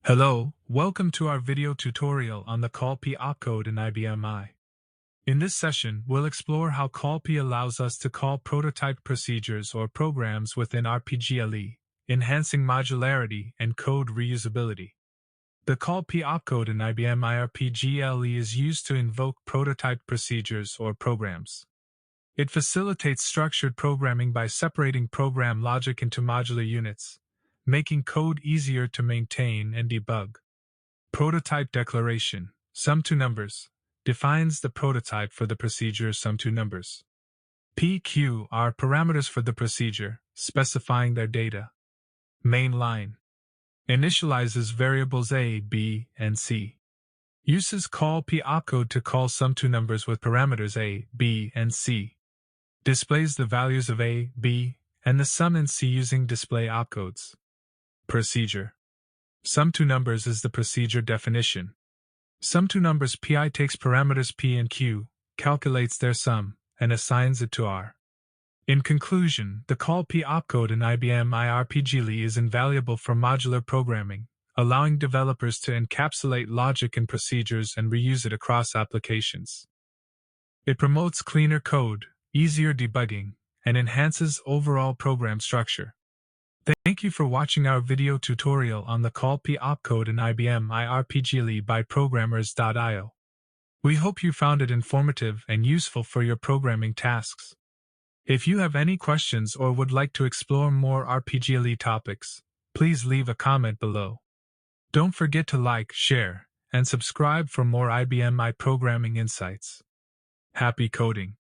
Hello, welcome to our video tutorial on the CALLP Opcode in IBM I. In this session, we'll explore how CALLP allows us to call prototype procedures or programs within RPGLE, enhancing modularity and code reusability. The CALLP Opcode in IBM I RPGLE is used to invoke prototype procedures or programs. It facilitates structured programming by separating program logic into modular units, making code easier to maintain and debug. Prototype declaration, sum2numbers, defines the prototype for the procedure sum2numbers. PQ are parameters for the procedure, specifying their data. Main line initializes variables a, b, and c. Uses CALLP Opcode to call sum2numbers with parameters a, b, and c. Displays the values of a, b, and the sum and c using display opcodes. Procedure. Sum2numbers is the procedure definition. Sum2numbers PI takes parameters p and q, calculates their sum, and assigns it to R. In conclusion, the CALLP Opcode in IBM I RPGLE is invaluable for modular programming, allowing developers to encapsulate logic in procedures and reuse it across applications. It promotes cleaner code, easier debugging, and enhances overall program structure. Thank you for watching our video tutorial on the CALLP Opcode in IBM I RPGLE by Programmers.io. We hope you found it informative and useful for your programming tasks. If you have any questions or would like to explore more RPGLE topics, please leave a comment below. Don't forget to like, share, and subscribe for more IBM I programming insights. Happy coding!